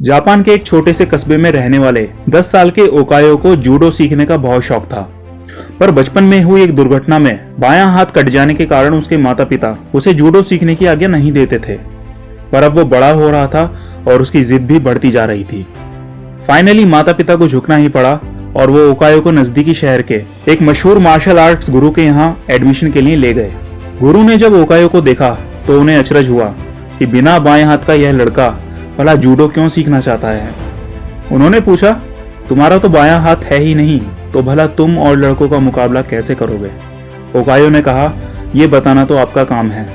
Japan के एक छोटे से कस्बे में रहने वाले 10 साल के ओकायो को जूडो सीखने का बहुत शौक था। पर बचपन में हुई एक दुर्घटना में बायां हाथ कट जाने के कारण उसके माता पिता उसे जूडो सीखने की आज्ञा नहीं देते थे। पर अब वो बड़ा हो रहा था और उसकी जिद भी बढ़ती जा रही थी। फाइनली माता पिता को झुकना ही पड़ा और वो ओकायो को नजदीकी शहर के एक मशहूर मार्शल आर्ट्स गुरु के यहाँ एडमिशन के लिए ले गए। गुरु ने जब ओकायो को देखा तो उन्हें अचरज हुआ कि बिना बाएं हाथ का यह लड़का भला जूडो क्यों सीखना चाहता है। उन्होंने पूछा, तुम्हारा तो बायां हाथ है ही नहीं, तो भला तुम और लड़कों का मुकाबला कैसे करोगे। ओकायो ने कहा, यह बताना तो आपका काम है,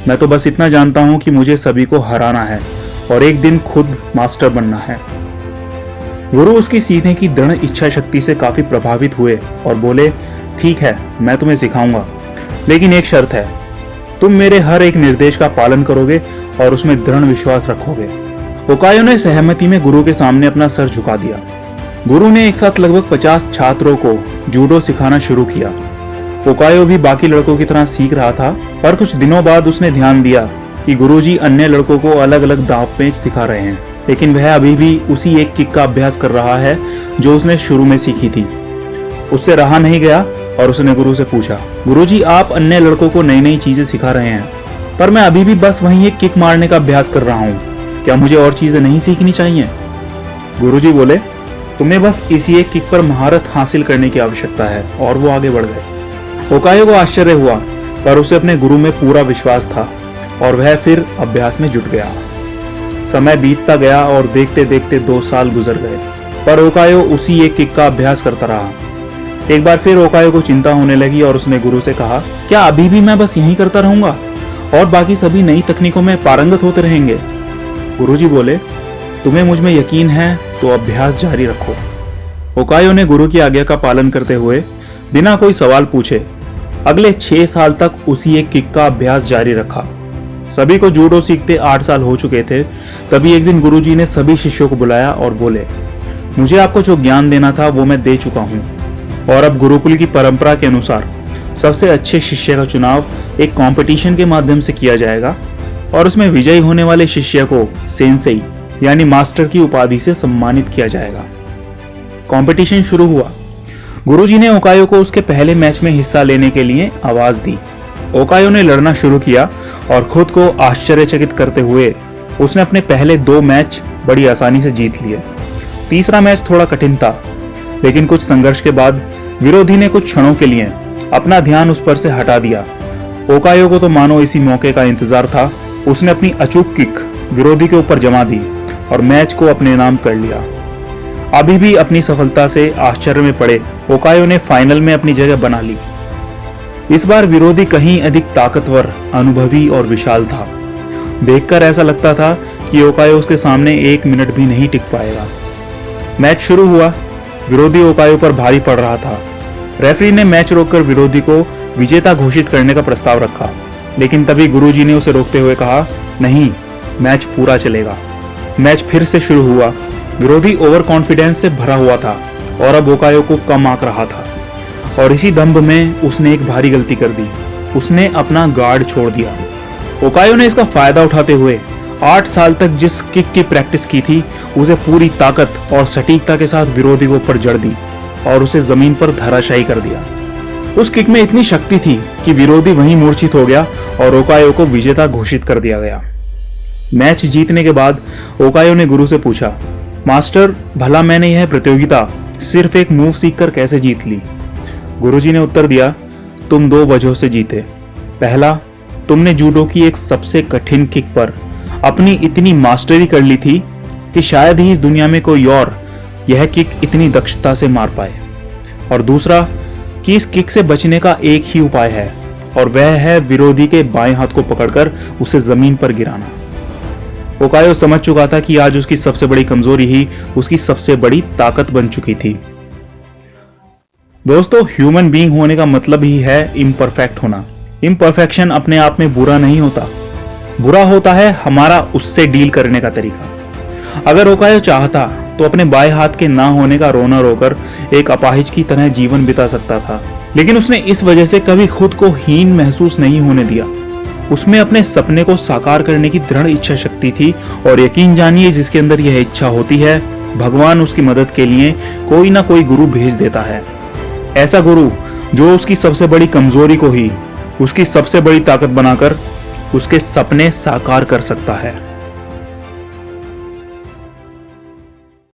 मैं तो बस इतना जानता हूं कि मुझे सभी को हराना है और एक दिन खुद मास्टर बनना है। गुरु उसकी सीखने की दृढ़ इच्छा शक्ति से काफी प्रभावित हुए और बोले, ठीक है, मैं तुम्हें सिखाऊंगा, लेकिन एक शर्त है, तुम मेरे हर एक निर्देश का पालन करोगे और उसमें दृढ़ विश्वास रखोगे। ओकायो ने सहमति में गुरु के सामने अपना सर झुका दिया। गुरु ने एक साथ लगभग 50 छात्रों को जूडो सिखाना शुरू किया। ओकायो भी बाकी लड़कों की तरह सीख रहा था, पर कुछ दिनों बाद उसने ध्यान दिया कि गुरुजी अन्य लड़कों को अलग अलग दांव पेंच सिखा रहे हैं, लेकिन वह अभी भी उसी एक किक का अभ्यास कर रहा है जो उसने शुरू में सीखी थी। उससे रहा नहीं गया और उसने गुरु से पूछा, गुरुजी आप अन्य लड़कों को नई नई चीजें सिखा रहे हैं, पर मैं अभी भी बस वहीं एक किक मारने का अभ्यास कर रहा हूँ, क्या मुझे और चीजें नहीं सीखनी चाहिए। गुरुजी बोले, तुम्हें बस इसी एक किक पर महारत हासिल करने की आवश्यकता है, और वो आगे बढ़ गए। ओकायो को आश्चर्य हुआ, पर उसे अपने गुरु में पूरा विश्वास था और वह फिर अभ्यास में जुट गया। समय बीतता गया और देखते देखते 2 साल गुजर गए, पर ओकायो उसी एक किक का अभ्यास करता रहा। एक बार फिर ओकायो को चिंता होने लगी और उसने गुरु से कहा, क्या अभी भी मैं बस यही करता रहूंगा और बाकी सभी नई तकनीकों में पारंगत होते रहेंगे। गुरुजी बोले, तुम्हें मुझ में यकीन है तो अभ्यास जारी रखो। ओकायो ने गुरु की आज्ञा का पालन करते हुए बिना कोई सवाल पूछे अगले 6 साल तक उसी एक किक का अभ्यास जारी रखा। सभी को जूडो सीखते 8 साल हो चुके थे। तभी एक दिन गुरुजी ने सभी शिष्यों को बुलाया और बोले, मुझे आपको जो ज्ञान देना था वो मैं दे चुका हूँ, और अब गुरुकुल की परंपरा के अनुसार सबसे अच्छे शिष्य का चुनाव एक कंपटीशन के माध्यम से किया जाएगा और उसमें विजयी होने वाले शिष्य को सेंसेई यानी मास्टर की उपाधि से सम्मानित किया जाएगा। कंपटीशन शुरू हुआ। गुरुजी ने ओकायो को उसके पहले मैच में हिस्सा लेने के लिए आवाज दी। ओकायो ने लड़ना शुरू किया और खुद को आश्चर्यचकित करते हुए उसने अपने पहले 2 मैच बड़ी आसानी से जीत लिए। तीसरा मैच थोड़ा कठिन था, लेकिन कुछ संघर्ष के बाद विरोधी ने कुछ क्षणों के लिए अपना ध्यान उस पर से हटा दिया। ओकायो को तो मानो इसी मौके का इंतजार था। उसने अपनी अचूक किक विरोधी के ऊपर जमा दी और मैच को अपने नाम कर लिया। अभी भी अपनी सफलता से आश्चर्य में पड़े ओकायो ने फाइनल में अपनी जगह बना ली। इस बार विरोधी कहीं अधिक ताकतवर, अनुभवी और विशाल था। देखकर ऐसा लगता था कि ओकायो उसके सामने 1 मिनट भी नहीं टिक पाएगा। मैच शुरू हुआ। विरोधी ओकायो पर भारी पड़ रहा था। रेफरी ने मैच रोककर विरोधी को विजेता घोषित करने का प्रस्ताव रखा, लेकिन तभी गुरुजी ने उसे रोकते हुए कहा, नहीं, मैच पूरा चलेगा। मैच फिर से शुरू हुआ। विरोधी ओवर कॉन्फिडेंस से भरा हुआ था और अब ओकायो को कम आंक रहा था, और इसी दंभ में उसने एक भारी गलती कर दी। उसने अपना गार्ड छोड़ दिया। ओकायो ने इसका फायदा उठाते हुए 8 साल तक जिस किक की प्रैक्टिस की थी उसे पूरी ताकत और सटीकता के साथ विरोधी को ऊपर जड़ दी और उसे जमीन पर धराशायी कर दिया। उस किक में इतनी शक्ति थी कि विरोधी वहीं मूर्छित हो गया और ओकायो को विजेता घोषित कर दिया गया। मैच जीतने के बाद ओकायो ने गुरु से पूछा, मास्टर, भला मैंने यह प्रतियोगिता सिर्फ एक मूव सीखकर कैसे जीत ली। गुरुजी ने उत्तर दिया, तुम 2 वजहों से जीते। पहला, तुमने जूडो की एक सबसे कठिन किक पर अपनी इतनी मास्टरी कर ली थी कि शायद ही इस दुनिया में कोई और यह किक इतनी दक्षता से मार पाए। और दूसरा कि इस किक से बचने का एक ही उपाय है, और वह है विरोधी के बाएं हाथ को पकड़कर उसे जमीन पर गिराना। ओकायो समझ चुका था कि आज उसकी सबसे बड़ी कमजोरी ही उसकी सबसे बड़ी ताकत बन चुकी थी। दोस्तों, ह्यूमन बीइंग होने का मतलब ही है इम्परफेक्ट होना। इम्परफेक्शन अपने आप में बुरा नहीं होता, बुरा होता है हमारा उससे डील करने का तरीका। अगर ओकायो चाहता तो अपने बाएं हाथ के ना होने का रोना रोकर एक अपाहिज की तरह जीवन बिता सकता था, लेकिन उसने इस वजह से कभी खुद को हीन महसूस नहीं होने दिया। उसमें अपने सपने को साकार करने की दृढ़ इच्छा शक्ति थी और यकीन जानिए जिसके अंदर यह इच्छा होती है, भगवान उसकी मदद के लिए कोई ना कोई गुरु भेज देता है। ऐसा गुरु जो उसकी सबसे बड़ी कमजोरी को ही उसकी सबसे बड़ी ताकत बनाकर उसके सपने साकार कर सकता है।